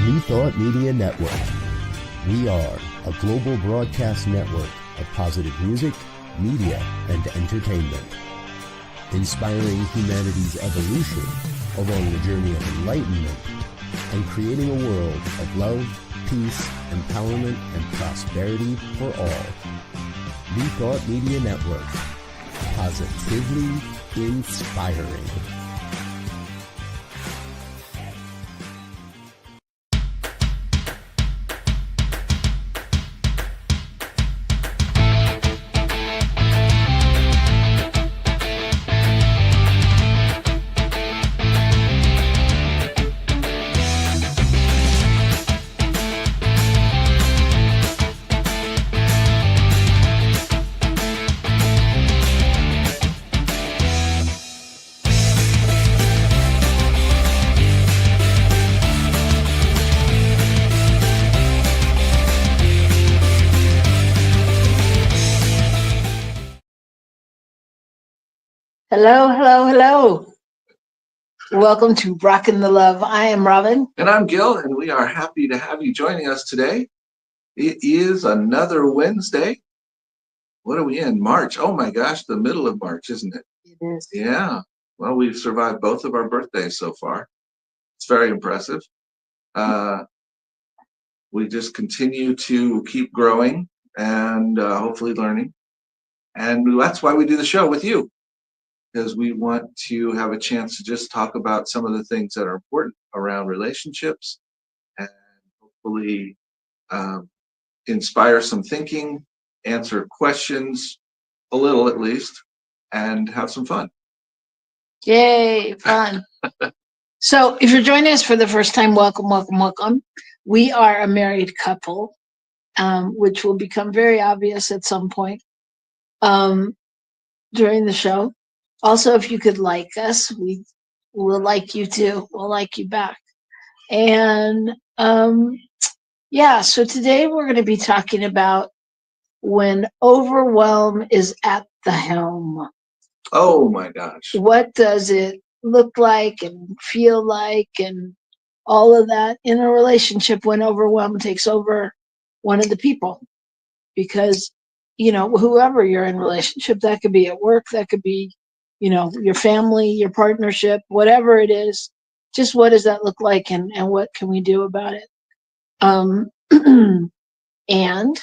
New Thought Media Network. We are a global broadcast network of positive music, media, and entertainment, inspiring humanity's evolution along the journey of enlightenment and creating a world of love, peace, empowerment, and prosperity for all. New Thought Media Network. Positively inspiring. Hello, hello, hello. Welcome to Rockin' the Love. I am Robyn. And I'm Gil, and we are happy to have you joining us today. It is another Wednesday. What are we in? March. Oh my gosh, the middle of March, isn't it? It is. Yeah. Well, we've survived both of our birthdays so far. It's very impressive. We just continue to keep growing and hopefully learning. And that's why we do the show with you, because we want to have a chance to just talk about some of the things that are important around relationships and hopefully inspire some thinking, answer questions, a little at least, and have some fun. Yay, fun. So if you're joining us for the first time, welcome, welcome, welcome. We are a married couple, which will become very obvious at some point during the show. Also, if you could like us, we will like you too. We'll like you back. And so today we're going to be talking about when overwhelm is at the helm. Oh my gosh. What does it look like and feel like and all of that in a relationship when overwhelm takes over one of the people? Because, whoever you're in relationship, that could be at work, that could be, your family, your partnership, whatever it is, just what does that look like and what can we do about it? And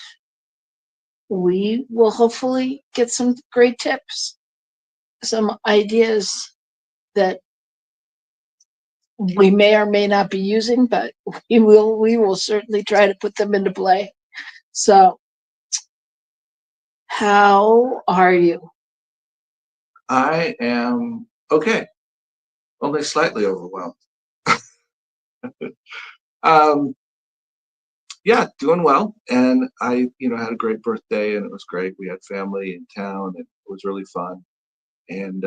we will hopefully get some great tips, some ideas that we may or may not be using, but we will certainly try to put them into play. So, how are you? I am okay, only slightly overwhelmed. Yeah, doing well. And I, had a great birthday and it was great. We had family in town and it was really fun. And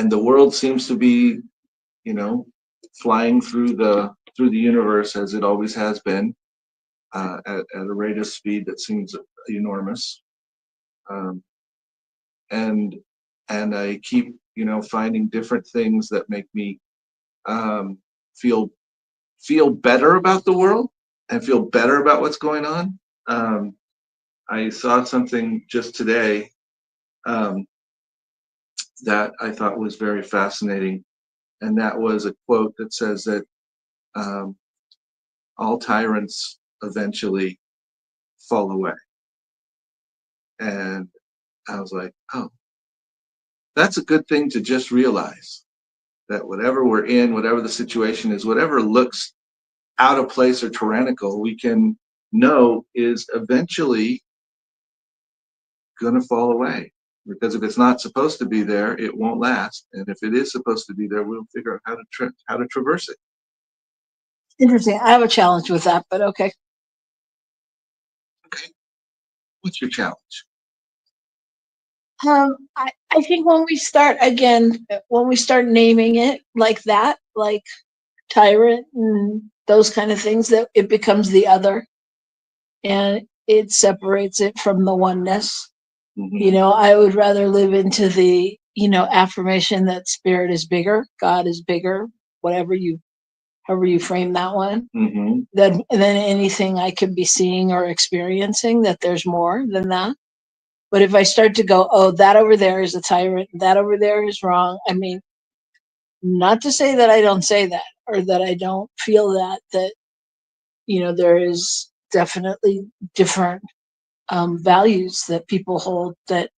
the world seems to be, flying through the universe as it always has been, at a rate of speed that seems enormous. And I keep, finding different things that make me feel better about the world and feel better about what's going on. I saw something just today that I thought was very fascinating, and that was a quote that says that all tyrants eventually fall away. And I was like, oh, that's a good thing to just realize, that whatever we're in, whatever the situation is, whatever looks out of place or tyrannical, we can know is eventually going to fall away. Because if it's not supposed to be there, it won't last. And if it is supposed to be there, we'll figure out how to traverse it. Interesting. I have a challenge with that, but okay. Okay. What's your challenge? I think when we start naming it like that, like tyrant and those kind of things, that it becomes the other and it separates it from the oneness. Mm-hmm. I would rather live into the, affirmation that spirit is bigger, God is bigger, whatever you however you frame that one, Mm-hmm. than anything I could be seeing or experiencing, that there's more than that. But if I start to go, oh, that over there is a tyrant, that over there is wrong. I mean, not to say that I don't say that or that I don't feel that, there is definitely different values that people hold that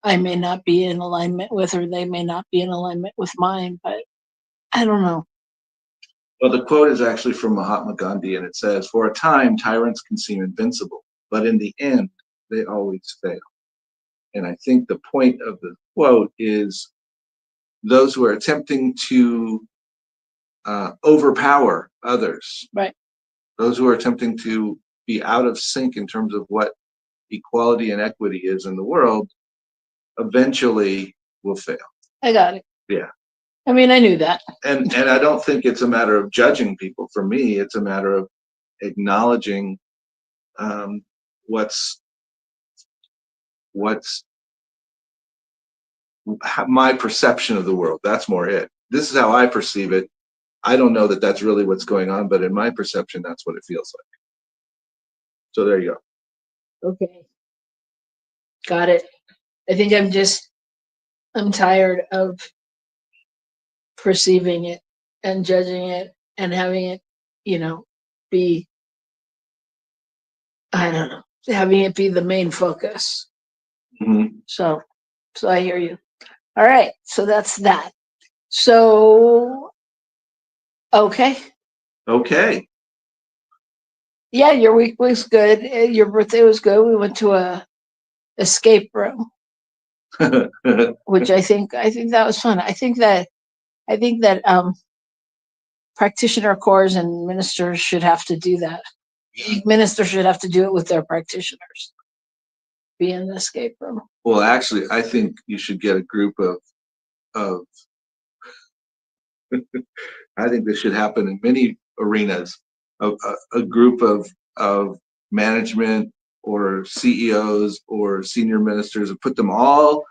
I may not be in alignment with, or they may not be in alignment with mine, but I don't know. Well, the quote is actually from Mahatma Gandhi, and it says, "For a time, tyrants can seem invincible, but in the end, they always fail." And I think the point of the quote is those who are attempting to overpower others, Right. those who are attempting to be out of sync in terms of what equality and equity is in the world, eventually will fail. I got it. Yeah. I mean, I knew that. And I don't think it's a matter of judging people. For me, it's a matter of acknowledging what's my perception of the world. That's more it. This is how I perceive it. I don't know that that's really what's going on, but in my perception, that's what it feels like. So there you go. Okay. Got it. I think I'm tired of perceiving it and judging it and having it, be, I don't know, having it be the main focus. Mm-hmm. So I hear you. All right. So that's that. So, okay. Okay. Yeah, your week was good. Your birthday was good. We went to a escape room, which I think that was fun. I think that practitioner corps and ministers should have to do that. Ministers should have to do it with their practitioners. Be in the escape room. Well, actually, I think you should get a group of I think this should happen in many arenas. A group of management or CEOs or senior ministers, and put them all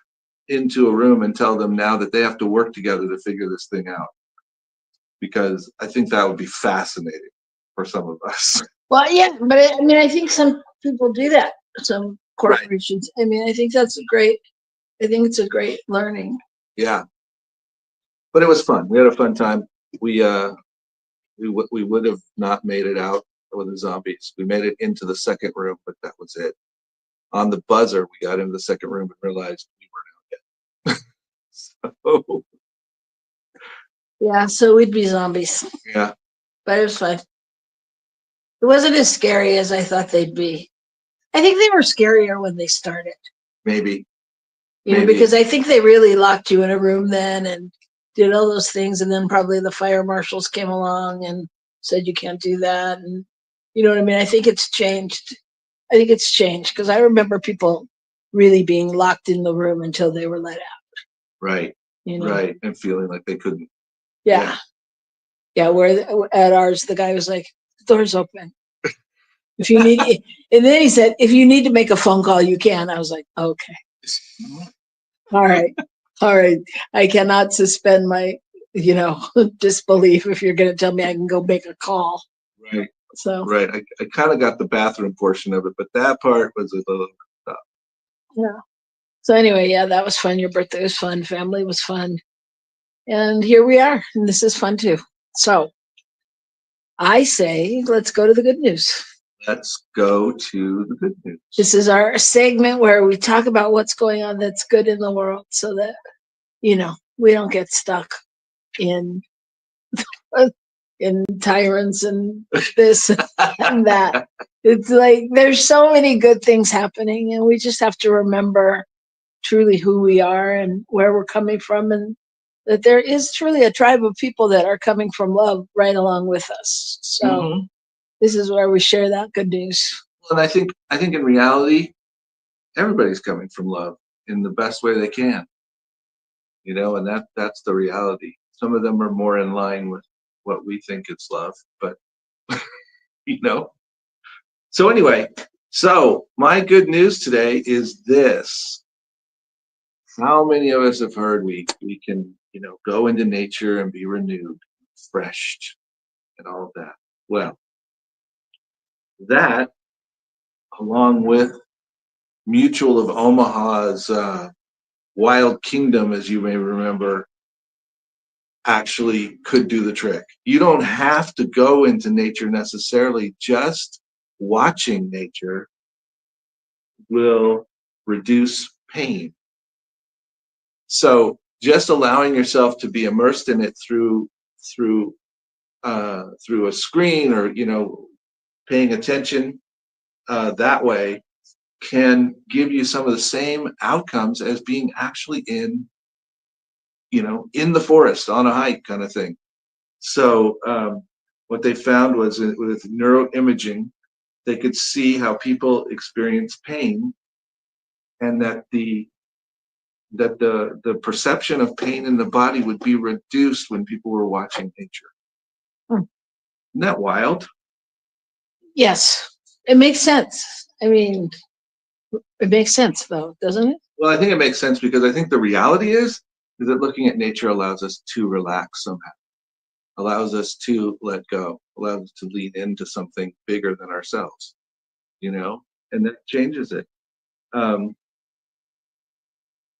into a room and tell them now that they have to work together to figure this thing out. Because I think that would be fascinating for some of us. Well, yeah, but I think some people do that. Some corporations. Right. I think it's a great learning. Yeah, but it was fun. We had a fun time. We would have not made it out with the zombies. We made it into the second room, but that was it. On the buzzer, we got into the second room and realized we weren't out yet. Yeah, so we'd be zombies. Yeah. But it was fun. It wasn't as scary as I thought they'd be. I think they were scarier when they started. Maybe. Because I think they really locked you in a room then and did all those things, and then probably the fire marshals came along and said you can't do that, and you know what I mean? I think it's changed. Because I remember people really being locked in the room until they were let out. Right. Right. And feeling like they couldn't. Yeah. Where at ours, the guy was like, the door's open. If you need, and then he said, if you need to make a phone call, you can. I was like, okay. All right. I cannot suspend my, disbelief if you're going to tell me I can go make a call. Right. So. Right. I kind of got the bathroom portion of it, but that part was a little tough. Yeah. So anyway, yeah, that was fun. Your birthday was fun. Family was fun. And here we are. And this is fun too. So I say, let's go to the good news. Let's go to the good news. This is our segment where we talk about what's going on that's good in the world so that, we don't get stuck in tyrants and this and that. It's like there's so many good things happening, and we just have to remember truly who we are and where we're coming from, and that there is truly a tribe of people that are coming from love right along with us. So This is where we share that good news. Well, and I think in reality, everybody's coming from love in the best way they can. And that's the reality. Some of them are more in line with what we think is love, but So anyway, my good news today is this. How many of us have heard we can, go into nature and be renewed? refreshed and all of that. Well, that, along with Mutual of Omaha's Wild Kingdom, as you may remember, actually could do the trick. You don't have to go into nature necessarily. Just watching nature will reduce pain. So just allowing yourself to be immersed in it through a screen, or paying attention that way, can give you some of the same outcomes as being actually in the forest on a hike kind of thing. So what they found was with neuroimaging, they could see how people experience pain, and that the perception of pain in the body would be reduced when people were watching nature. Isn't that wild? Yes, it makes sense. I mean, it makes sense though, doesn't it? Well, I think it makes sense because I think the reality is that looking at nature allows us to relax somehow, allows us to let go, allows us to lean into something bigger than ourselves, and that changes it.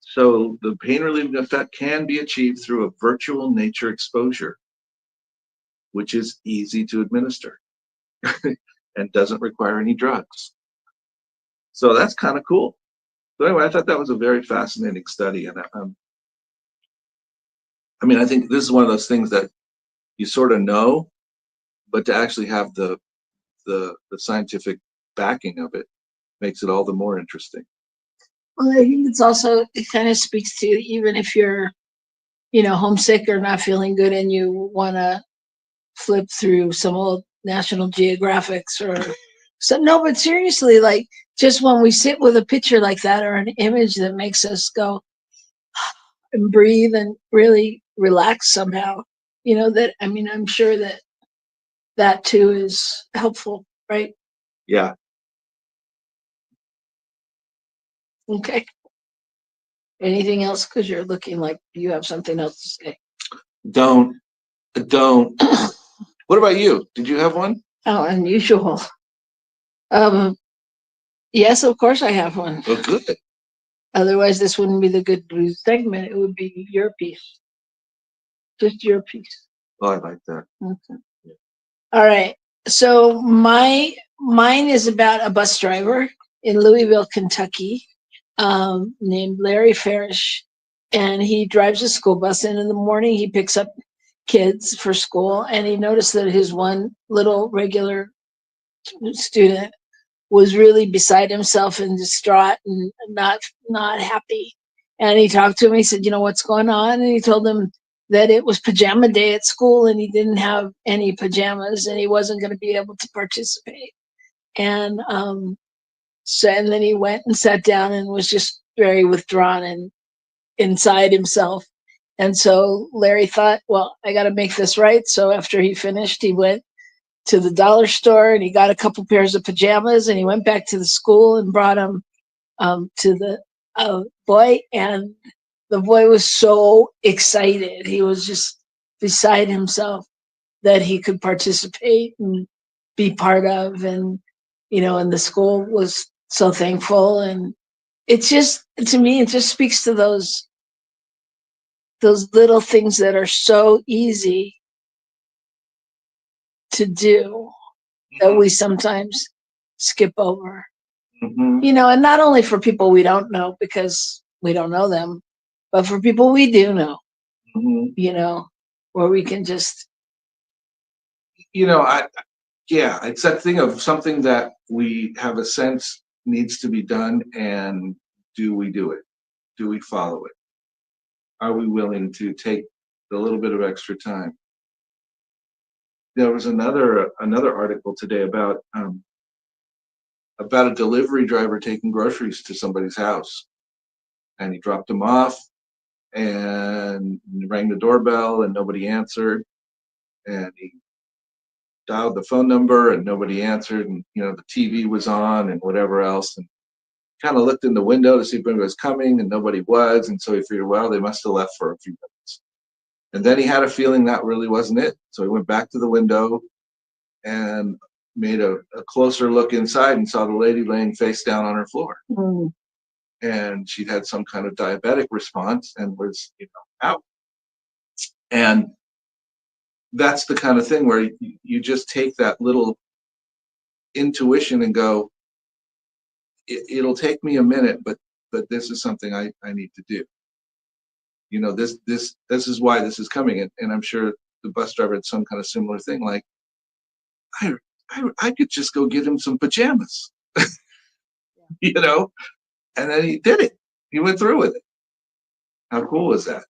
So the pain relieving effect can be achieved through a virtual nature exposure, which is easy to administer and doesn't require any drugs. So that's kind of cool. So anyway, I thought that was a very fascinating study. And I think this is one of those things that you sort of know, but to actually have the scientific backing of it makes it all the more interesting. Well, I think it kind of speaks to, even if you're, homesick or not feeling good and you want to flip through some old National Geographics or so. No, but seriously, like, just when we sit with a picture like that or an image that makes us go and breathe and really relax somehow, I'm sure that too is helpful, right? Yeah. Okay. Anything else? Because you're looking like you have something else to say. Don't. What about you? Did you have one? Oh, unusual. Yes, of course I have one. Oh, good. Otherwise, this wouldn't be the good news segment. It would be your piece. Just your piece. Oh, I like that. Okay. Yeah. All right. So mine is about a bus driver in Louisville, Kentucky, named Larry Farish. And he drives a school bus, and in the morning he picks up kids for school, and he noticed that his one little regular student was really beside himself and distraught and not happy. And he talked to him. He said, what's going on? And he told him that it was pajama day at school and he didn't have any pajamas and he wasn't going to be able to participate. And and then he went and sat down and was just very withdrawn and inside himself. And so Larry thought, well, I got to make this right. So after he finished, he went to the dollar store and he got a couple pairs of pajamas and he went back to the school and brought them to the boy. And the boy was so excited. He was just beside himself that he could participate and be part of. And, and the school was so thankful. And it's just, to me, it just speaks to those little things that are so easy to do that we sometimes skip over. Mm-hmm. And not only for people we don't know because we don't know them, but for people we do know, mm-hmm. Where we can just, it's that thing of something that we have a sense needs to be done, and do we do it? Do we follow it? Are we willing to take a little bit of extra time? There was another article today about a delivery driver taking groceries to somebody's house, and he dropped them off and rang the doorbell and nobody answered, and he dialed the phone number and nobody answered, and the TV was on and whatever else, and kind of looked in the window to see if anybody was coming and nobody was, and so he figured, well, they must have left for a few minutes. And then he had a feeling that really wasn't it. So he went back to the window and made a closer look inside and saw the lady laying face down on her floor. Mm. And she'd had some kind of diabetic response and was, out. And that's the kind of thing where you just take that little intuition and go, it'll take me a minute, but this is something I need to do. This is why this is coming. And I'm sure the bus driver had some kind of similar thing. Like, I could just go get him some pajamas, and then he did it. He went through with it. How cool is that?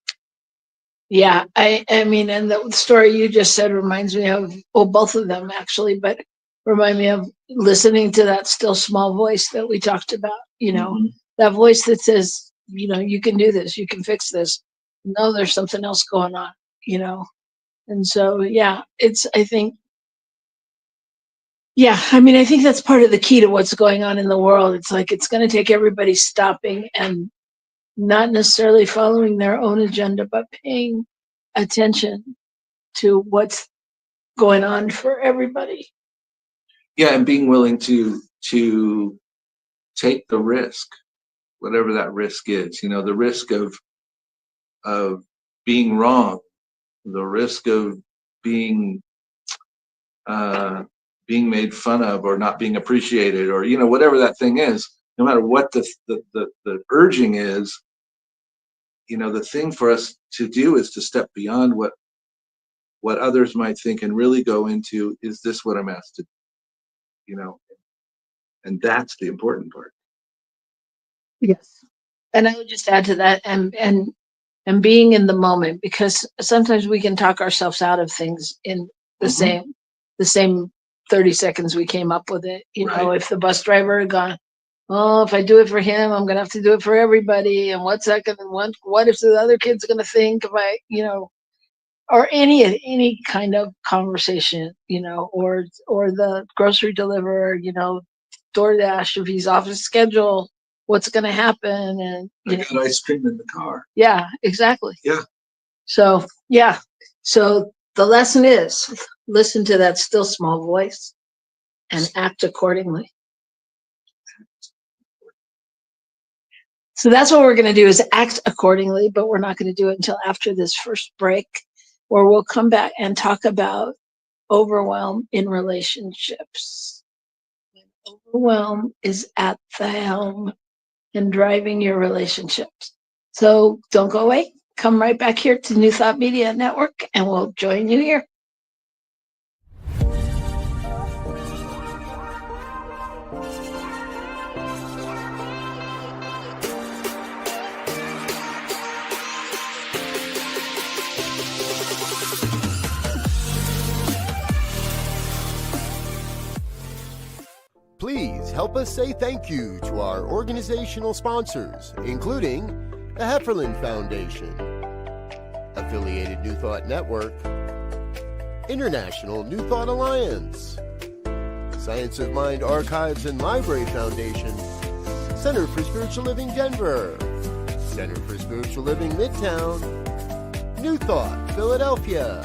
Yeah, I mean, and the story you just said reminds me of, well, both of them actually, but remind me of listening to that still small voice that we talked about, Mm-hmm. that voice that says, you can do this, you can fix this. No, there's something else going on, And so, yeah, I think that's part of the key to what's going on in the world. It's like, it's going to take everybody stopping and not necessarily following their own agenda, but paying attention to what's going on for everybody. Yeah, and being willing to take the risk, whatever that risk is. The risk of being wrong, the risk of being made fun of or not being appreciated, or whatever that thing is. No matter what the urging is, the thing for us to do is to step beyond what others might think and really go into, is this what I'm asked to do? And that's the important part. Yes. And I would just add to that, and being in the moment, because sometimes we can talk ourselves out of things in the same 30 seconds we came up with it. Right. If the bus driver had gone, oh, if I do it for him, I'm going to have to do it for everybody. And what's that going to, what if the other kid's going to think if I, or any kind of conversation, or the grocery deliverer, DoorDash, if he's off his schedule, what's going to happen? And I got ice cream in the car. Yeah, exactly. Yeah. So, yeah. So the lesson is, listen to that still small voice and act accordingly. So that's what we're going to do, is act accordingly, but we're not going to do it until after this first break, where we'll come back and talk about overwhelm in relationships. Overwhelm is at the helm and driving your relationships. So don't go away. Come right back here to New Thought Media Network, and we'll join you here. Please help us say thank you to our organizational sponsors, including the Hefferland Foundation, Affiliated New Thought Network, International New Thought Alliance, Science of Mind Archives and Library Foundation, Center for Spiritual Living Denver, Center for Spiritual Living Midtown, New Thought Philadelphia,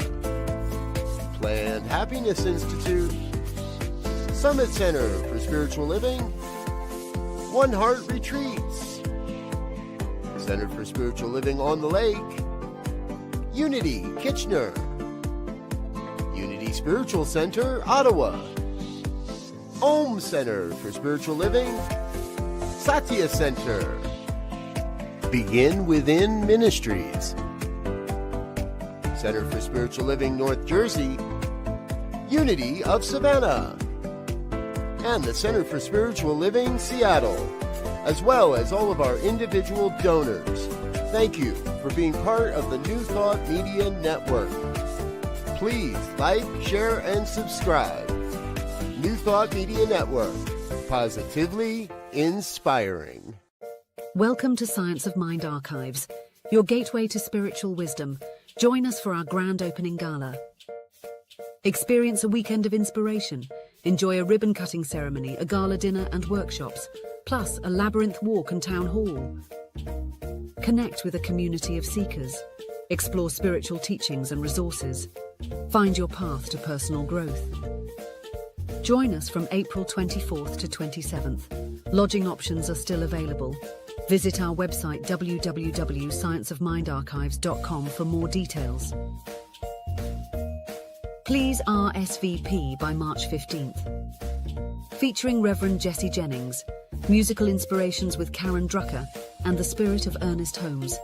Planned Happiness Institute, Summit Center for Spiritual Living, One Heart Retreats, Center for Spiritual Living on the Lake, Unity Kitchener, Unity Spiritual Center Ottawa, Om Center for Spiritual Living, Satya Center, Begin Within Ministries, Center for Spiritual Living North Jersey, Unity of Savannah, and the Center for Spiritual Living Seattle, as well as all of our individual donors. Thank you for being part of the New Thought Media Network. Please like, share, and subscribe. New Thought Media Network, positively inspiring. Welcome to Science of Mind Archives, your gateway to spiritual wisdom. Join us for our grand opening gala. Experience a weekend of inspiration. Enjoy a ribbon-cutting ceremony, a gala dinner and workshops, plus a labyrinth walk and town hall. Connect with a community of seekers. explore spiritual teachings and resources, find your path to personal growth. Join us from April 24th to 27th. Lodging options are still available. Visit our website www.scienceofmindarchives.com for more details. Please RSVP by March 15th. Featuring Reverend Jesse Jennings, musical inspirations with Karen Drucker and the spirit of Ernest Holmes.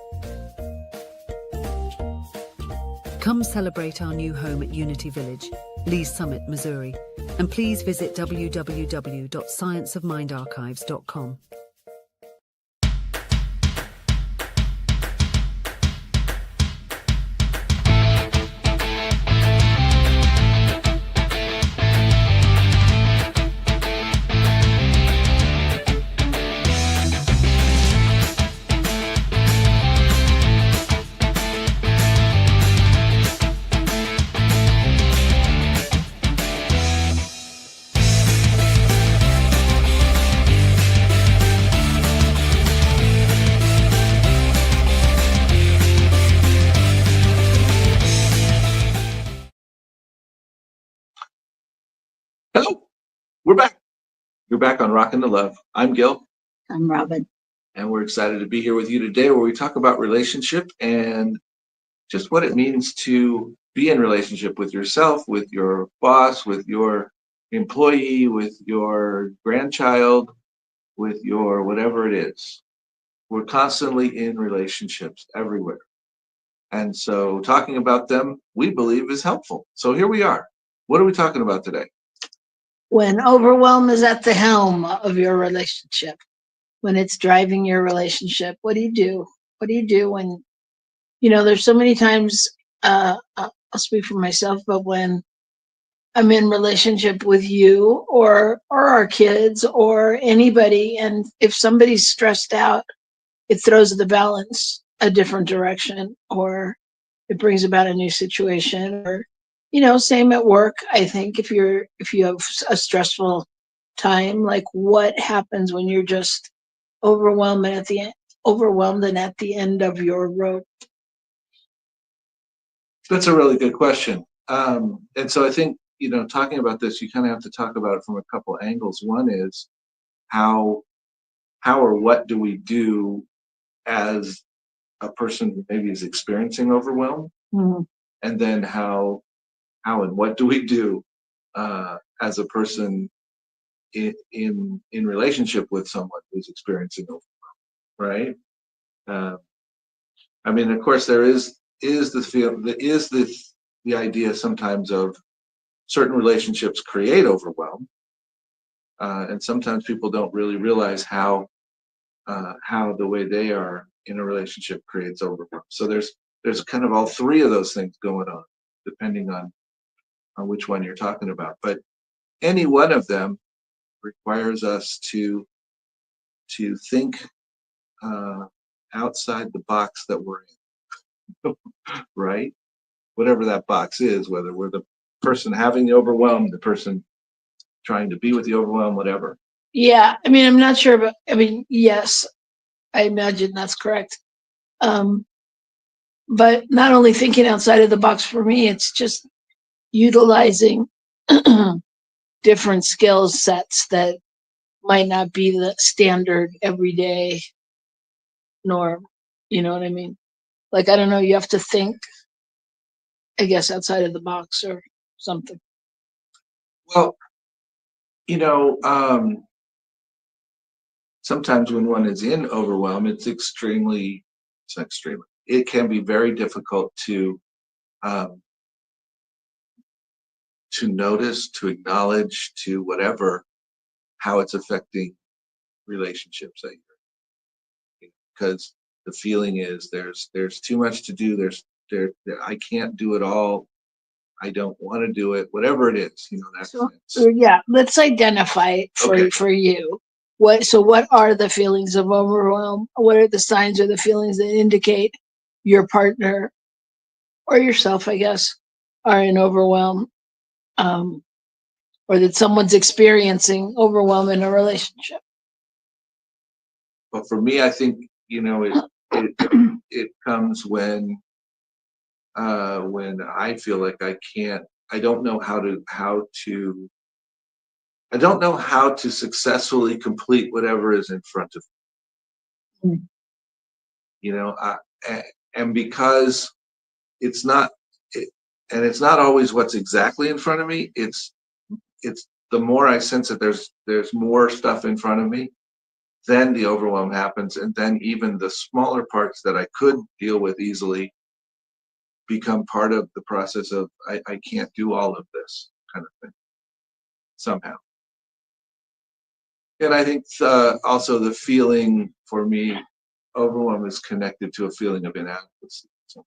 Come celebrate our new home at Unity Village, Lee's Summit, Missouri, and please visit www.scienceofmindarchives.com. Hello, we're back. You're back on Rockin' to Love. I'm Gil, I'm Robyn. and we're excited to be here with you today where we talk about relationship and just what it means to be in relationship with yourself, with your boss, with your employee, with your grandchild, with your whatever it is. We're constantly in relationships everywhere. And so talking about them, we believe, is helpful. So here we are. What are we talking about today? When overwhelm is at the helm of your relationship, when it's driving your relationship, what do you do? What do you do when, there's so many times, I'll speak for myself, but when I'm in relationship with you or our kids or anybody, and if somebody's stressed out, it throws the balance a different direction, or it brings about a new situation, or same at work. I think if you have a stressful time, like what happens when you're just overwhelmed and at the end of your rope? That's a really good question. And so I think, talking about this, you kind of have to talk about it from a couple angles. One is how or what do we do as a person who maybe is experiencing overwhelm? Mm-hmm. And then how and what do we do as a person in relationship with someone who's experiencing overwhelm, right? I mean, of course, there is the idea sometimes of certain relationships create overwhelm, and sometimes people don't really realize how the way they are in a relationship creates overwhelm. So there's kind of all three of those things going on, depending on which one you're talking about. But any one of them requires us to think outside the box that we're in, right? Whatever that box is, whether we're the person having the overwhelm, the person trying to be with the overwhelm, whatever. Yeah, I mean, I'm not sure, but I mean, yes, I imagine that's correct. But not only thinking outside of the box for me, it's just utilizing different skill sets that might not be the standard everyday norm. You know what I mean? Like, I don't know, you have to think, I guess, outside of the box or something. Well, sometimes when one is in overwhelm, it can be very difficult to notice, to acknowledge, to whatever, how it's affecting relationships. Because the feeling is there's too much to do. I can't do it all. I don't want to do it. Whatever it is, So yeah, let's identify it for you. What are the feelings of overwhelm? What are the signs or the feelings that indicate your partner or yourself, I guess, are in overwhelm, or that someone's experiencing overwhelm in a relationship? But for me, I think it comes when when I feel like I don't know I don't know how to successfully complete whatever is in front of me. Mm. You know, and because it's not, and it's not always what's exactly in front of me. It's the more I sense that there's more stuff in front of me, then the overwhelm happens, and then even the smaller parts that I could deal with easily become part of the process of I can't do all of this kind of thing somehow. And I think also the feeling for me, overwhelm is connected to a feeling of inadequacy. So,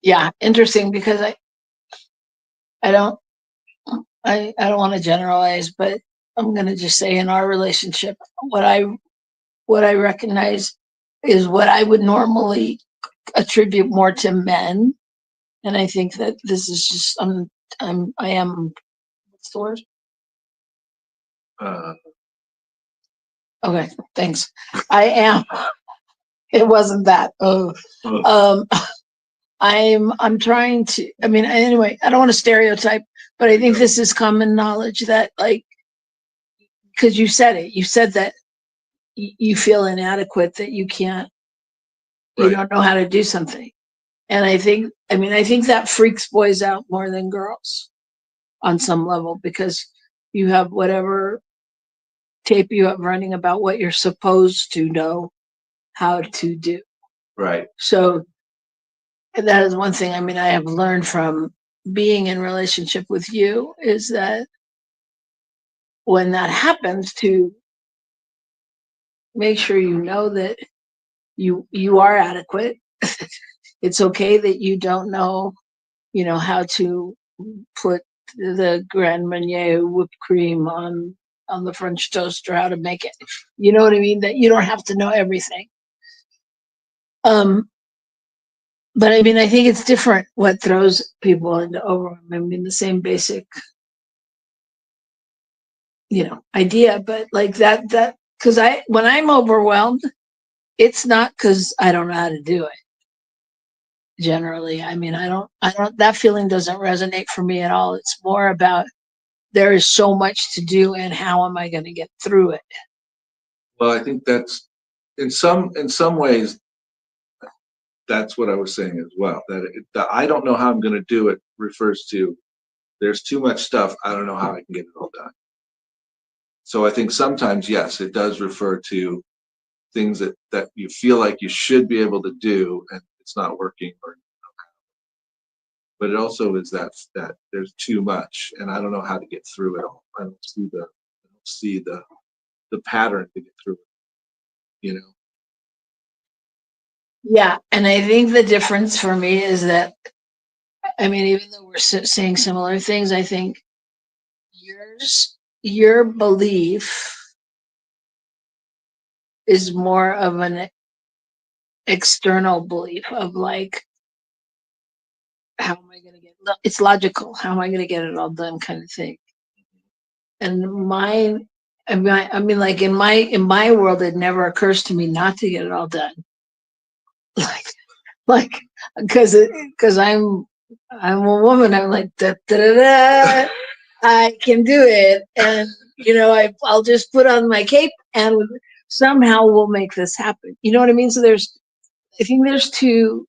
Yeah, interesting, because I don't I don't want to generalize, but I'm gonna just say in our relationship, what I recognize is what I would normally attribute more to men, and I think that this is just I am, what's the word? uh, Okay, thanks. I am. It wasn't that. Oh, uh, um, I'm trying to. I mean, anyway, I don't want to stereotype, but I think this is common knowledge that, like, because you said it. You said that you feel inadequate, that you can't, you right, don't know how to do something. And I think that freaks boys out more than girls on some level, because you have whatever tape you have running about what you're supposed to know how to do. right, So that is one thing. I mean, I have learned from being in relationship with you, is that when that happens, to make sure you know that you are adequate. It's okay that you don't know, how to put the Grand Marnier whipped cream on the French toast, or how to make it. You know what I mean? That you don't have to know everything. Um, but I mean, I think it's different what throws people into overwhelm. I mean, the same basic, idea, but like that, because when I'm overwhelmed, it's not because I don't know how to do it. Generally, I mean, I don't, that feeling doesn't resonate for me at all. It's more about, there is so much to do, and how am I going to get through it? well, I think that's in some ways that's what I was saying as well. That I don't know how I'm going to do it refers to there's too much stuff. I don't know how I can get it all done. So I think sometimes, yes, it does refer to things that you feel like you should be able to do and it's not working, or but it also is that there's too much and I don't know how to get through it all. I don't see the pattern to get through it. Yeah, and I think the difference for me is that, I mean, even though we're saying similar things, I think your belief is more of an external belief of, like, how am I going to it's logical. How am I going to get it all done, kind of thing. And mine, I mean, like, in my world, it never occurs to me not to get it all done. like, because I'm a woman. I'm like, da, da, da, da, I can do it, and I'll just put on my cape, and somehow we'll make this happen. You know what I mean? So I think there's two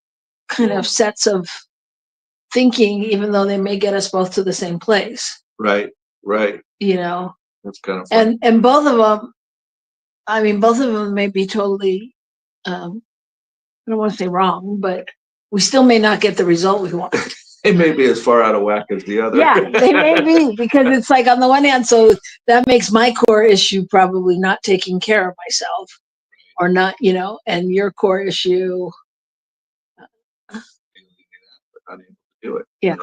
kind of sets of thinking, even though they may get us both to the same place. Right, right. You know, That's kind of fun. and both of them. I mean, both of them may be totally. I don't want to say wrong, but we still may not get the result we want. It may be as far out of whack as the other. Yeah, they may be, because it's like, on the one hand, so that makes my core issue probably not taking care of myself, or not, and your core issue. Unable to do it. Yeah.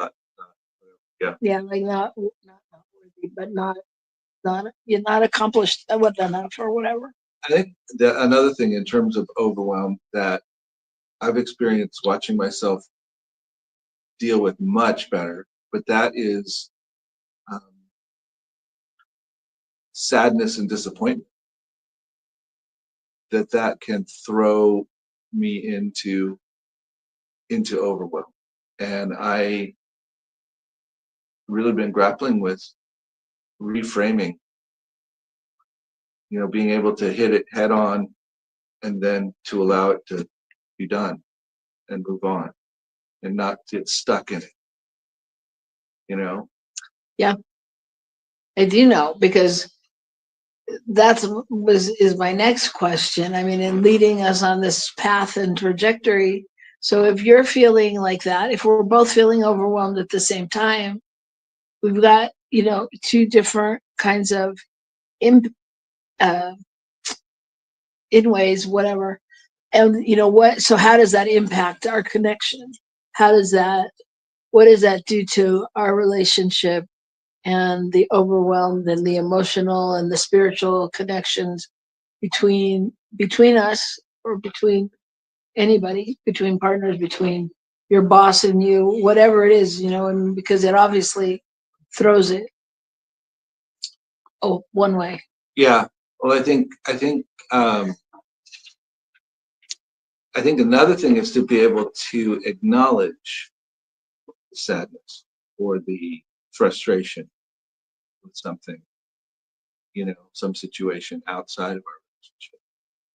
Yeah. Yeah, like not worthy, but you're not accomplished with enough or whatever. I think that another thing in terms of overwhelm that I've experienced watching myself deal with much better, but that is sadness and disappointment. That can throw me into into overwhelm. And I really been grappling with reframing, being able to hit it head on and then to allow it to be done and move on and not get stuck in it, Yeah, I do know, because is my next question. I mean, in leading us on this path and trajectory. So if you're feeling like that, if we're both feeling overwhelmed at the same time, we've got, two different kinds of in ways, whatever. And so how does that impact our connection? What does that do to our relationship and the overwhelmed and the emotional and the spiritual connections between us, or between anybody, between partners, between your boss and you, whatever it is, and because it obviously throws it one way. Yeah. Well, I think another thing is to be able to acknowledge the sadness or the frustration with something, some situation outside of our relationship.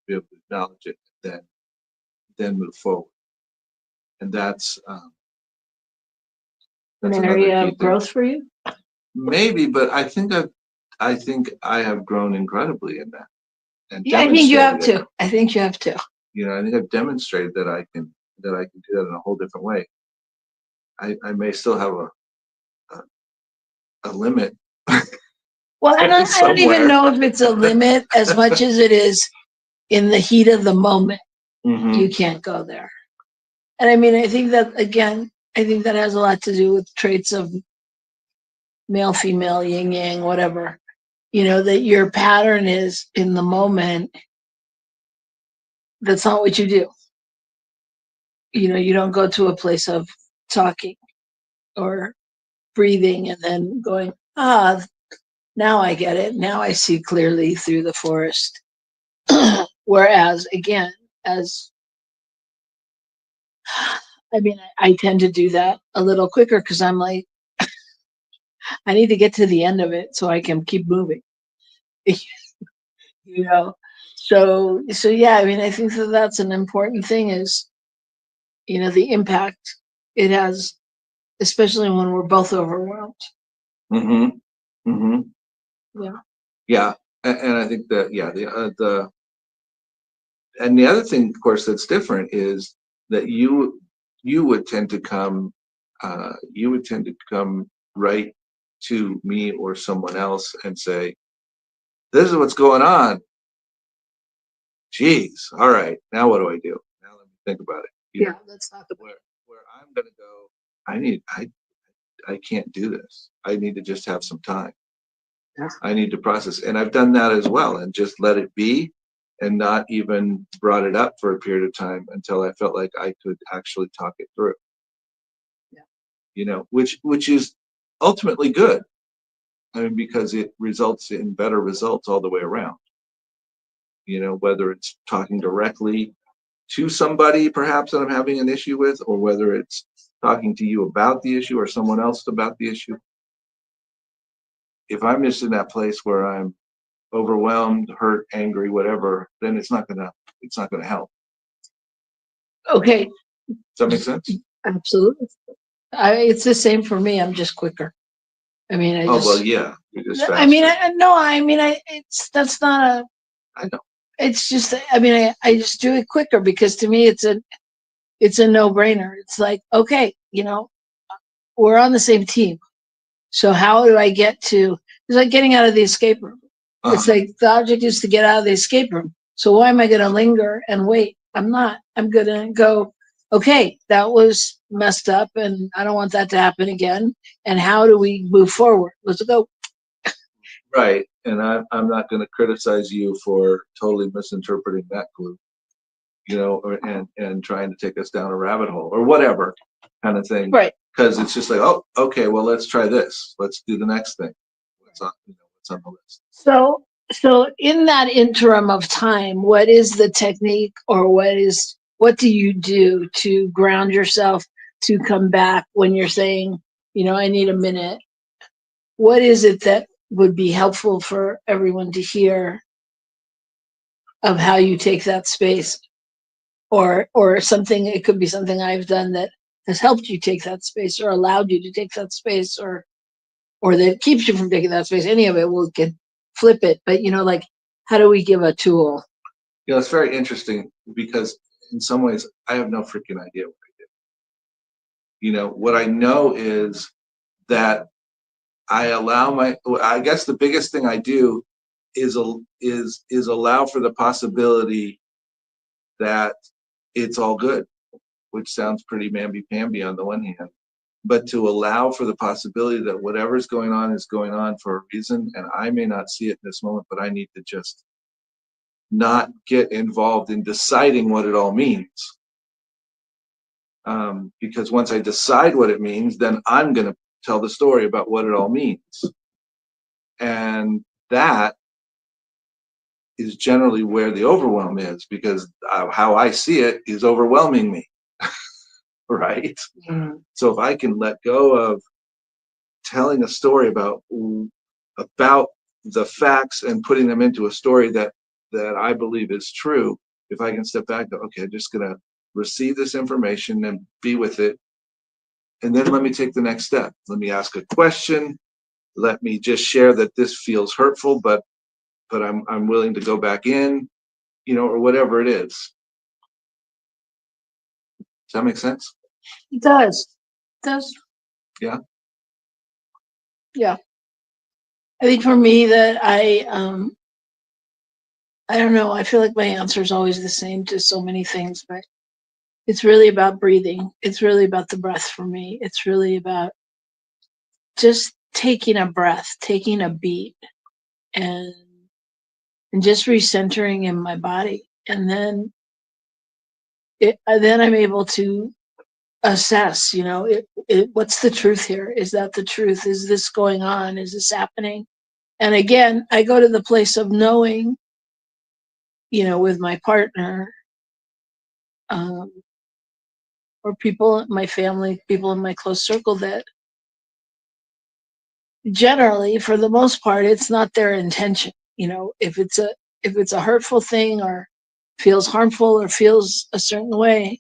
Be able to acknowledge it, and then move forward. And that's An area of growth for you? Maybe, but I think I have grown incredibly in that. And yeah, I think you have to. I think I've demonstrated that I can do that in a whole different way. I may still have a limit. Well, I don't even know if it's a limit as much as it is in the heat of the moment. Mm-hmm. You can't go there. And I mean, I think that has a lot to do with traits of male, female, yin, yang, whatever. That your pattern is in the moment. That's not what you do. You don't go to a place of talking or breathing and then going, now I get it. Now I see clearly through the forest. Whereas, again, I tend to do that a little quicker because I'm like, I need to get to the end of it so I can keep moving. So yeah, I think that's an important thing, is, the impact it has, especially when we're both overwhelmed. Mm-hmm. Mm-hmm. Yeah. Yeah. And I think that, and the other thing, of course, that's different is that you would tend to come right to me or someone else and say, this is what's going on. Geez, all right, now what do I do? Now let me think about it. Let's talk about it. Where I'm gonna go, I can't do this. I need to just have some time. Yeah. I need to process. And I've done that as well, and just let it be and not even brought it up for a period of time until I felt like I could actually talk it through. Yeah. Which is ultimately good. Because it results in better results all the way around. Whether it's talking directly to somebody perhaps that I'm having an issue with, or whether it's talking to you about the issue or someone else about the issue. If I'm just in that place where I'm overwhelmed, hurt, angry, whatever, then it's not gonna help. Okay. Does that make sense? Absolutely. It's the same for me. I'm just quicker. Well, yeah. You're just faster. That's not a. I know. It's just, I just do it quicker because to me it's a no-brainer. It's like, okay, we're on the same team. So how do I get to? It's like getting out of the escape room. Uh-huh. It's like the object is to get out of the escape room. So why am I going to linger and wait? I'm not. I'm going to go, okay, that was messed up and I don't want that to happen again. And how do we move forward? Let's go. Right. And I'm not going to criticize you for totally misinterpreting that clue, and trying to take us down a rabbit hole or whatever kind of thing. Right. Because it's just like, oh, okay, well, let's try this. Let's do the next thing. What's on the list? So in that interim of time, what is the technique, or what what do you do to ground yourself, to come back when you're saying, I need a minute? What is it that would be helpful for everyone to hear of how you take that space, or something? It could be something I've done that has helped you take that space, or allowed you to take that space, or that keeps you from taking that space. Any of it, we can flip it. But like, how do we give a tool? It's very interesting because in some ways I have no freaking idea what I do. What I know is that I guess the biggest thing I do is allow for the possibility that it's all good, which sounds pretty mamby-pamby on the one hand, but to allow for the possibility that whatever's going on is going on for a reason, and I may not see it in this moment, but I need to just not get involved in deciding what it all means. Because once I decide what it means, then I'm going to tell the story about what it all means. And that is generally where the overwhelm is, because how I see it is overwhelming me. Right? Mm-hmm. So if I can let go of telling a story about the facts and putting them into a story that I believe is true, if I can step back and go, okay, I'm just going to receive this information and be with it, and then let me take the next step. Let me ask a question. Let me just share that this feels hurtful, but I'm willing to go back in, or whatever it is. Does that make sense? It does. It does. Yeah. Yeah. I think for me that I don't know. I feel like my answer is always the same to so many things, but it's really about breathing. It's really about the breath for me. It's really about just taking a breath, taking a beat, and just recentering in my body. And then I'm able to assess, what's the truth here? Is that the truth? Is this going on? Is this happening? And again, I go to the place of knowing, with my partner, or people, my family, people in my close circle, that generally, for the most part, it's not their intention. If it's a hurtful thing, or feels harmful, or feels a certain way,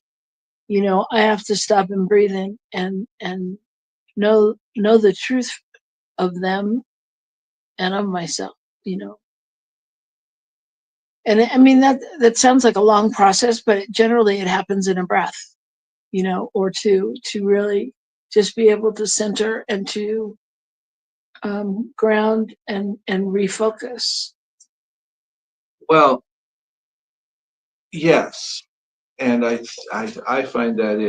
I have to stop and breathe in and know the truth of them and of myself. And I mean, that sounds like a long process, but generally it happens in a breath, or two, to really just be able to center and to ground and refocus. Well, yes, and I find that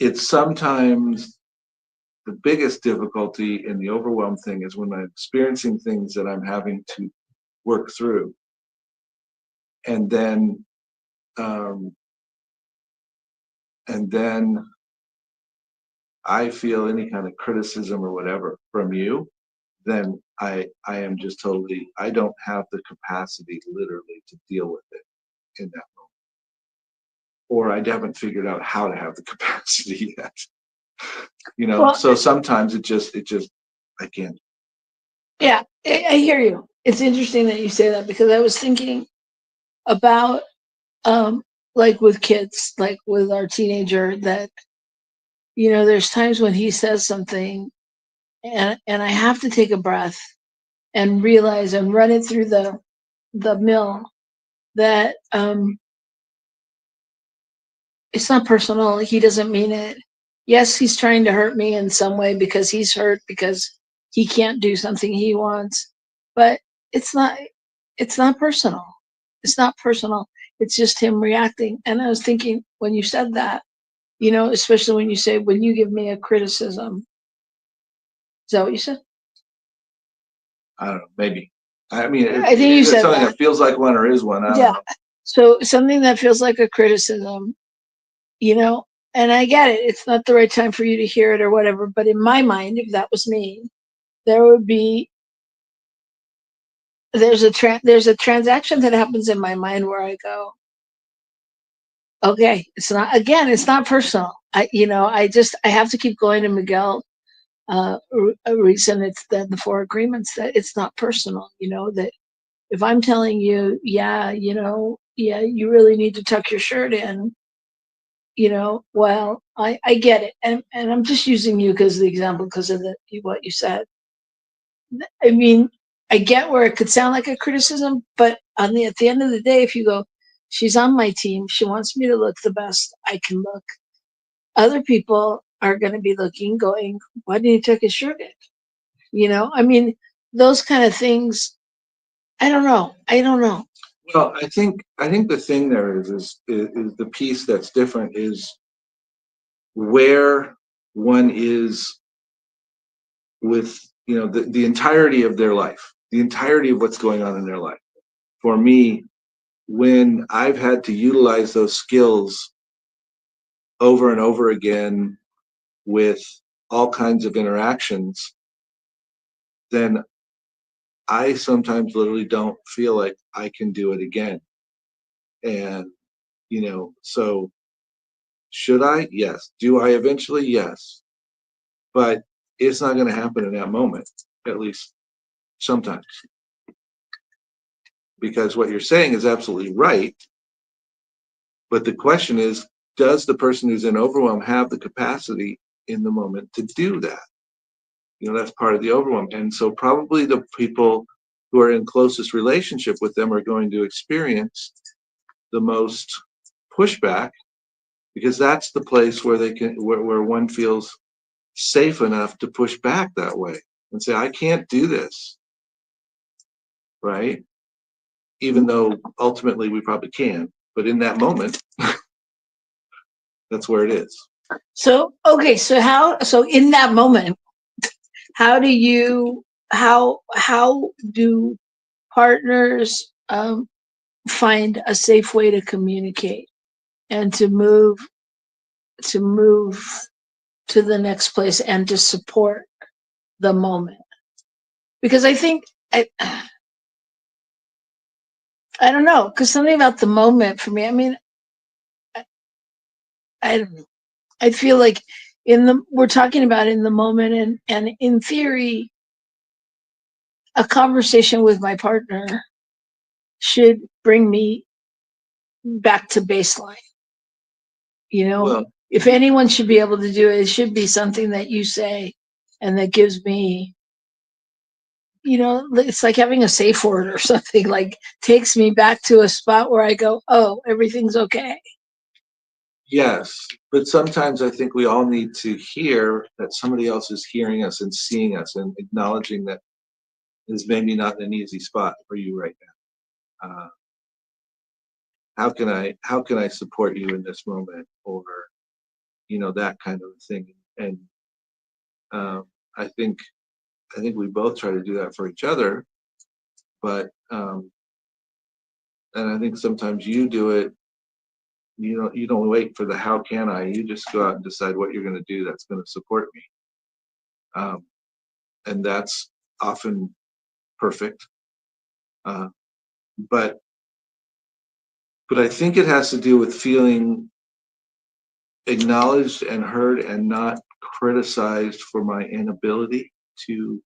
it's sometimes the biggest difficulty in the overwhelm thing is when I'm experiencing things that I'm having to work through, and then I feel any kind of criticism or whatever from you, then I am just totally, I don't have the capacity literally to deal with it in that moment, or I haven't figured out how to have the capacity yet. Well, so sometimes it just I can't. Yeah, I hear you. It's interesting that you say that, because I was thinking about like with kids, like with our teenager, that there's times when he says something, and I have to take a breath and realize and run it through the mill that it's not personal. He doesn't mean it. Yes, he's trying to hurt me in some way because he's hurt because he can't do something he wants, but it's not personal. It's not personal. It's just him reacting. And I was thinking, when you said that, especially when you say, when you give me a criticism, is that what you said? I don't know, maybe. I mean, I think you said something that feels like one or is one. I don't know. So something that feels like a criticism, and I get it. It's not the right time for you to hear it or whatever. But in my mind, if that was me, there would be there's a transaction that happens in my mind where I go, okay, it's not personal. I have to keep going to Miguel. A reason it's the four agreements that it's not personal. That if I'm telling you, yeah, you really need to tuck your shirt in. Well, I get it, and I'm just using you because the example because of what you said. I mean, I get where it could sound like a criticism, but at the end of the day, if you go, she's on my team, she wants me to look the best I can look. Other people are going to be looking, going, why didn't he take his shirt in? I mean, those kind of things. I don't know. Well, I think the thing there is the piece that's different is where one is with the entirety of their life, the entirety of what's going on in their life. For me, when I've had to utilize those skills over and over again with all kinds of interactions, then I sometimes literally don't feel like I can do it again. And so should I? Yes. Do I eventually? Yes. But it's not going to happen in that moment, at least sometimes. Because what you're saying is absolutely right. But the question is, does the person who's in overwhelm have the capacity in the moment to do that? That's part of the overwhelm. And so probably the people who are in closest relationship with them are going to experience the most pushback, because that's the place where where one feels safe enough to push back that way and say, I can't do this, right? Even though ultimately we probably can, but in that moment, that's where it is. So okay, so in that moment, how do partners find a safe way to communicate and to move to the next place and to support the moment? Because I think I don't know, because something about the moment for me, I mean, I don't know. I feel like we're talking about in the moment, and in theory, a conversation with my partner should bring me back to baseline. Well, If anyone should be able to do it, it should be something that you say and that gives me, it's like having a safe word or something, like takes me back to a spot where I go, oh, everything's okay. yes, but sometimes I think we all need to hear that somebody else is hearing us and seeing us and acknowledging that is maybe not an easy spot for you right now. How can I support you in this moment, or that kind of thing? And I think we both try to do that for each other, but and I think sometimes you do it. You don't wait for the how can I. You just go out and decide what you're going to do that's going to support me, and that's often perfect. But I think it has to do with feeling acknowledged and heard and not criticized for my inability to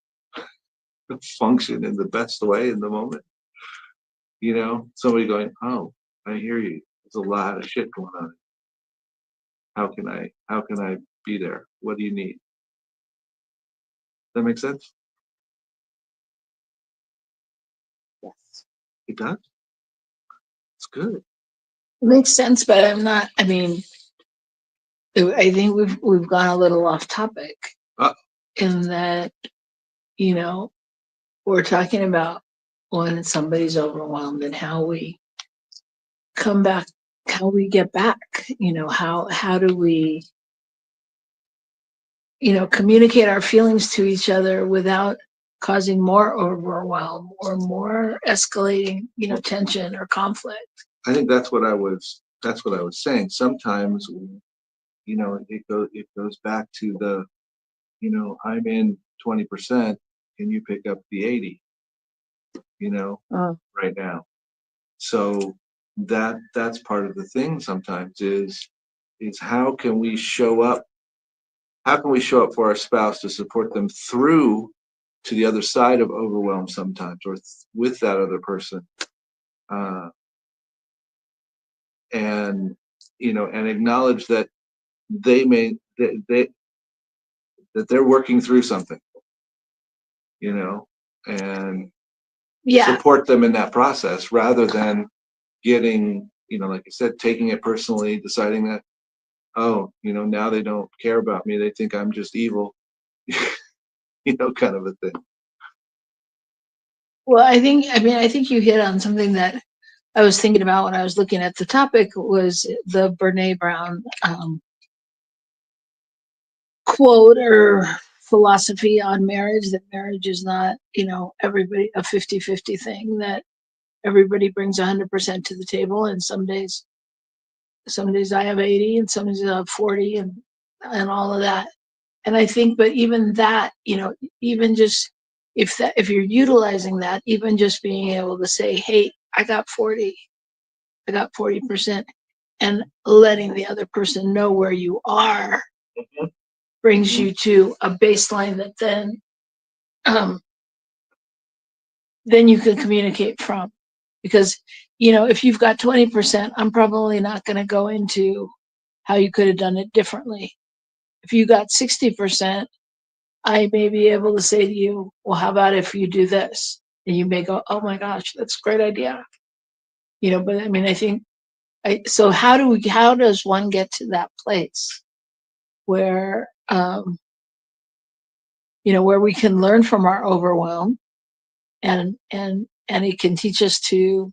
function in the best way in the moment. Somebody going, oh, I hear you. There's a lot of shit going on. How can I be there? What do you need? Does that make sense? Yes. It does? It's good. It makes sense, but I'm not, I mean, I think we've gone a little off topic in that, we're talking about when somebody's overwhelmed and how we come back, how we get back, how do we, communicate our feelings to each other without causing more overwhelm or more escalating, tension or conflict. I think that's what I was saying. Sometimes, it goes back to the, I'm in 20%, can you pick up the 80? right now. So that's part of the thing sometimes is how can we show up? How can we show up for our spouse to support them through to the other side of overwhelm sometimes, or with that other person, and and acknowledge that that they're working through something, and Yeah. support them in that process rather than getting, like I said, taking it personally, deciding that, oh, now they don't care about me. They think I'm just evil, kind of a thing. Well, I think you hit on something that I was thinking about when I was looking at the topic, was the Brene Brown quote or philosophy on marriage, that marriage is not, everybody a 50-50 thing, that everybody brings 100% to the table, and some days I have 80 and some days I have 40 and all of that. And I think, but even that, even just if you're utilizing that, even just being able to say, hey, I got 40%, and letting the other person know where you are brings you to a baseline that then you can communicate from. Because, if you've got 20%, I'm probably not going to go into how you could have done it differently. If you got 60%, I may be able to say to you, well, how about if you do this? And you may go, oh my gosh, that's a great idea. But I think, so how does one get to that place where, where we can learn from our overwhelm, and it can teach us to,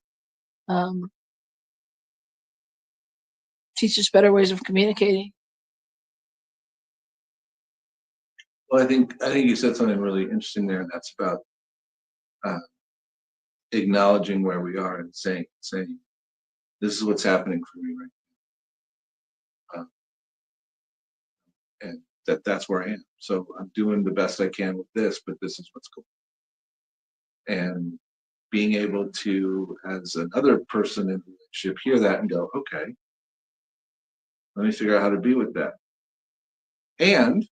teach us better ways of communicating. Well, I think you said something really interesting there, and that's about acknowledging where we are and saying, this is what's happening for me right now, and that's where I am. So I'm doing the best I can with this, but this is what's going on. And being able to, as another person in the relationship, hear that and go, okay, let me figure out how to be with that. And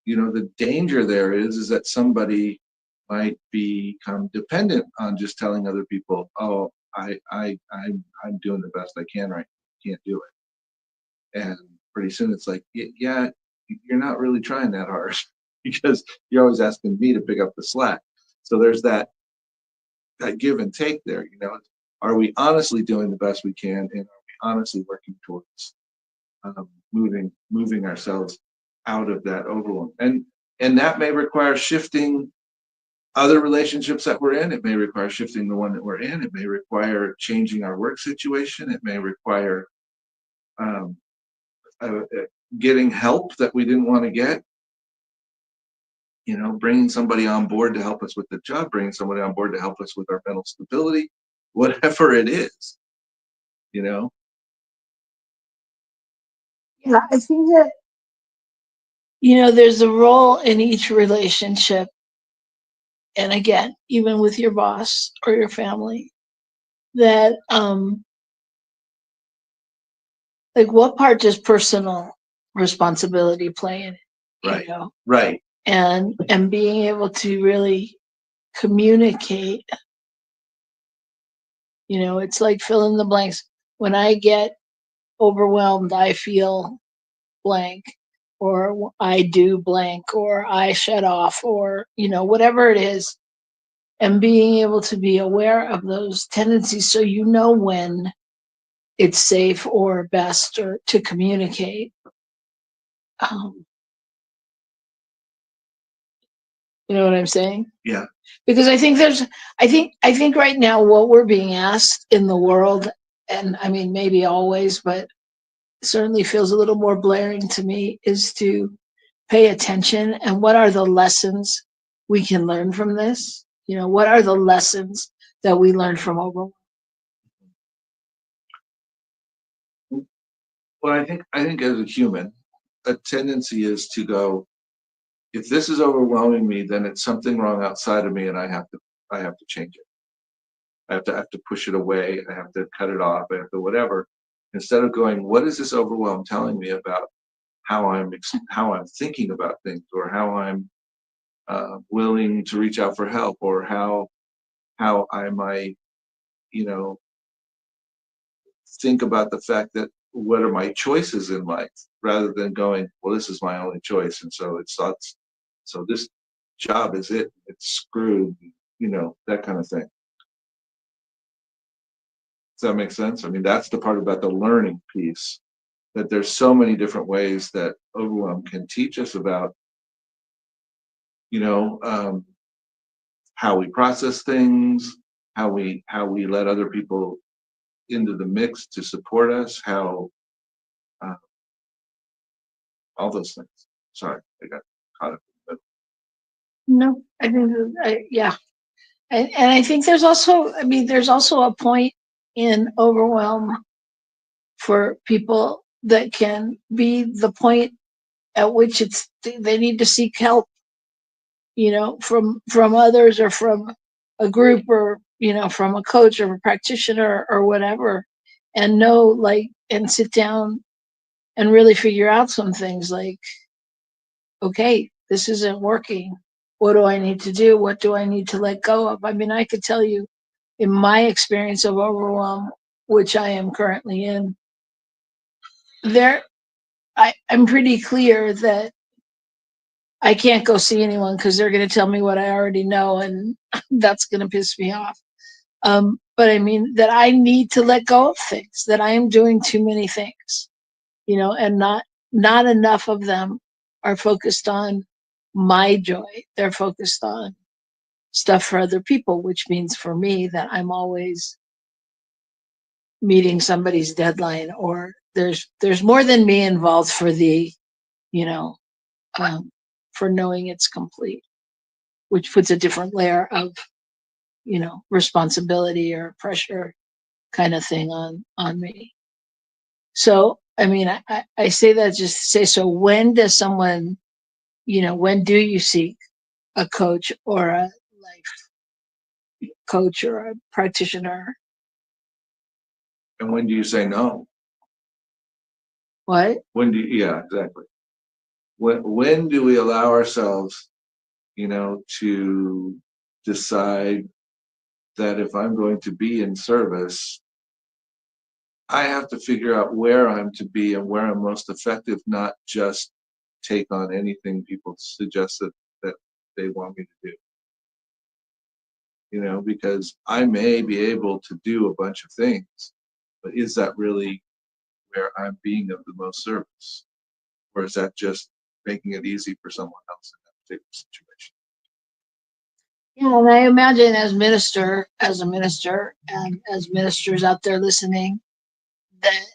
the danger there is that somebody might become dependent on just telling other people, oh, I'm doing the best I can right now. Can't do it. And pretty soon it's like, yeah, you're not really trying that hard because you're always asking me to pick up the slack. So there's that give and take there. Are we honestly doing the best we can, and are we honestly working towards moving ourselves out of that overwhelm? And that may require shifting other relationships that we're in. It may require shifting the one that we're in. It may require changing our work situation. It may require getting help that we didn't want to get. Bringing somebody on board to help us with the job, bringing somebody on board to help us with our mental stability, whatever it is. Yeah, I think that, there's a role in each relationship. And again, even with your boss or your family, that, like, what part does personal responsibility play in it? Right. Right. And being able to really communicate, it's like fill in the blanks. When I get overwhelmed, I feel blank, or I do blank, or I shut off, or, whatever it is. And being able to be aware of those tendencies, so when it's safe or best or to communicate. You know what I'm saying? Yeah. Because I think I think right now what we're being asked in the world, and maybe always, but certainly feels a little more blaring to me, is to pay attention. And what are the lessons we can learn from this? What are the lessons that we learn from overwhelm? Well, I think as a human, a tendency is to go, if this is overwhelming me, then it's something wrong outside of me, and I have to I have to change it. I have to push it away. I have to cut it off. I have to whatever. Instead of going, what is this overwhelm telling me about how I'm thinking about things, or how I'm willing to reach out for help, or how I might, you know, think about the fact that what are my choices in life, rather than going, well, this is my only choice, and so so this job is it. It's screwed, you know, that kind of thing. Does that make sense? I mean, that's the part about the learning piece, that there's so many different ways that overwhelm can teach us about, you know, how we process things, how we let other people into the mix to support us, how all those things. Sorry, I got caught up in No, I think, yeah. And I think there's also, I mean, there's also a point in overwhelm for people that can be the point at which they need to seek help, you know, from others, or from a group, or, you know, from a coach or a practitioner or whatever, and know, like, and sit down and really figure out some things, like, okay, this isn't working. What do I need to do? What do I need to let go of? I mean, I could tell you, in my experience of overwhelm, which I am currently in, I'm pretty clear that I can't go see anyone because they're going to tell me what I already know, and that's going to piss me off. But I mean, that I need to let go of things, that I am doing too many things, you know, and not enough of them are focused on my joy. They're focused on stuff for other people, which means for me that I'm always meeting somebody's deadline, or there's more than me involved for the, you know, for knowing it's complete, which puts a different layer of, you know, responsibility or pressure kind of thing on me. So I mean, I say that just to say, so when does someone, you know, when do you seek a coach or a life coach or a practitioner? And when do you say no? What? When do you, yeah, exactly. When do we allow ourselves, you know, to decide that if I'm going to be in service, I have to figure out where I'm to be and where I'm most effective, not just take on anything people suggest that they want me to do. You know, because I may be able to do a bunch of things, but is that really where I'm being of the most service? Or is that just making it easy for someone else in that particular situation? Yeah, and I imagine as a minister, and as ministers out there listening, that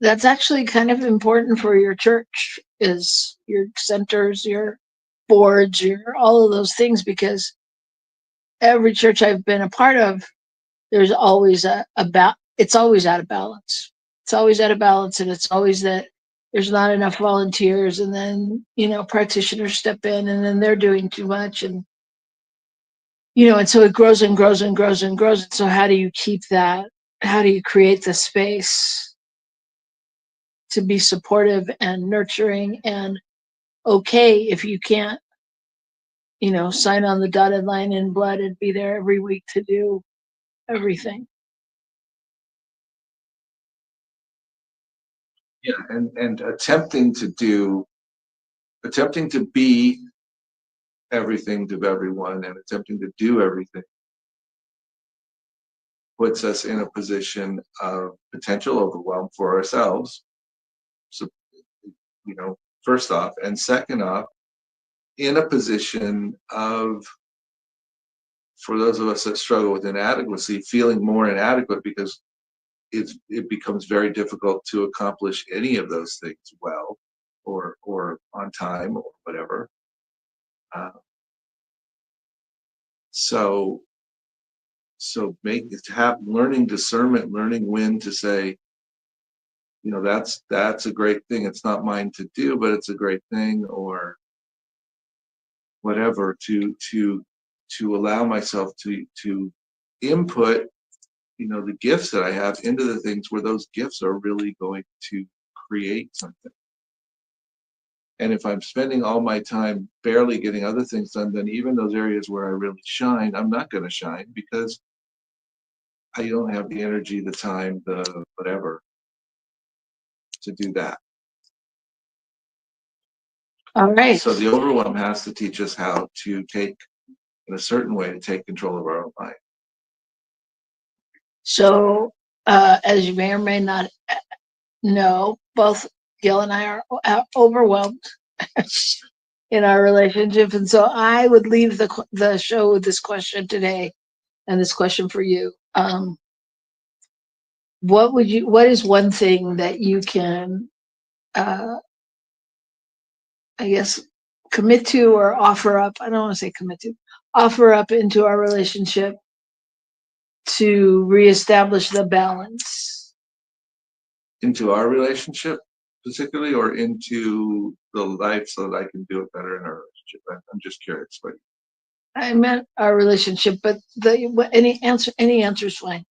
that's actually kind of important for your church, is your centers, your boards, your all of those things, because every church I've been a part of, there's always it's always out of balance. It's always out of balance, and it's always that there's not enough volunteers, and then, you know, practitioners step in, and then they're doing too much, and, you know, and so it grows and grows and grows and grows. And so how do you keep that? How do you create the space to be supportive and nurturing and okay if you can't, you know, sign on the dotted line in blood and be there every week to do everything? Yeah, and attempting to be everything to everyone, and attempting to do everything puts us in a position of potential overwhelm for ourselves. So, you know, first off, and second off, in a position of, for those of us that struggle with inadequacy, feeling more inadequate because it becomes very difficult to accomplish any of those things well, or on time, or whatever. So learning discernment, learning when to say, you know, that's a great thing. It's not mine to do, but it's a great thing, or whatever, to to allow myself to input, the gifts that I have into the things where those gifts are really going to create something. And if I'm spending all my time barely getting other things done, then even those areas where I really shine, I'm not going to shine because I don't have the energy, the time, the whatever to do that. All right. So the overwhelm has to teach us how to take, in a certain way, to take control of our own life. So, as you may or may not know, both Gil and I are overwhelmed in our relationship, and so I would leave the show with this question today, and this question for you. What is one thing that you can, I guess, commit to or offer up? I don't want to say commit to, offer up into our relationship to reestablish the balance? Into our relationship, particularly, or into the life so that I can do it better in our relationship? I'm just curious. But I meant our relationship, but any answer is fine.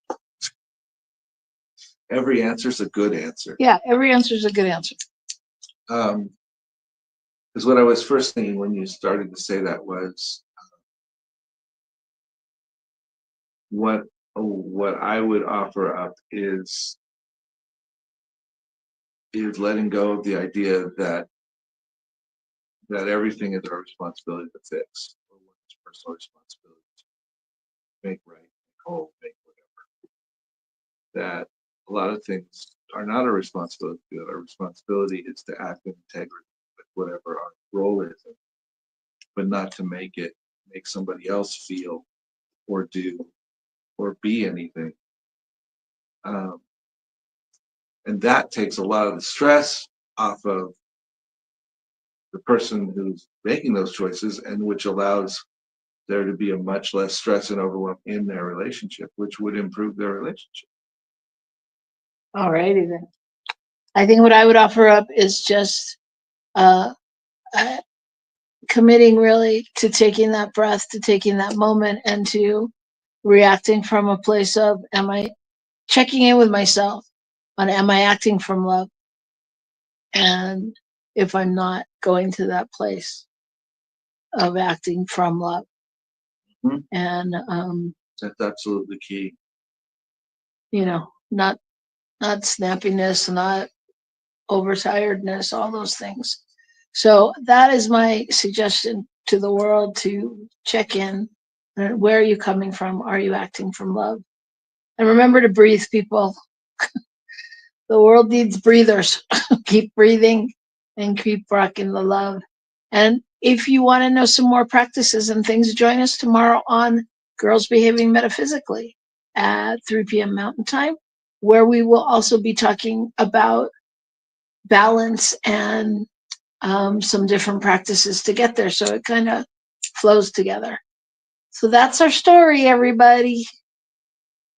every answer is a good answer. Yeah, every answer is a good answer. Because what I was first thinking when you started to say that was what I would offer up is letting go of the idea that everything is our responsibility to fix, or one's personal responsibility to make right, make whole, make whatever. That a lot of things are not our responsibility to do. Our responsibility is to act in integrity with whatever our role is, but not to make somebody else feel or do or be anything. And that takes a lot of the stress off of the person who's making those choices, and which allows there to be a much less stress and overwhelm in their relationship, which would improve their relationship. All righty then. I think what I would offer up is just committing really to taking that breath, to taking that moment, and to reacting from a place of, am I checking in with myself on, am I acting from love? And if I'm not, going to that place of acting from love. Mm-hmm. And that's absolutely key. Not snappiness, not overtiredness, all those things. So that is my suggestion to the world, to check in. Where are you coming from? Are you acting from love? And remember to breathe, people. The world needs breathers. Keep breathing and keep rocking the love. And if you want to know some more practices and things, join us tomorrow on Girls Behaving Metaphysically at 3 p.m. Mountain Time, where we will also be talking about balance and some different practices to get there. So it kind of flows together. So that's our story, everybody.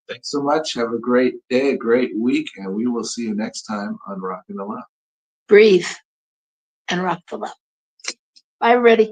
Thanks so much. Have a great day, a great week, and we will see you next time on Rockin' the Love. Breathe and rock the love. Bye, everybody.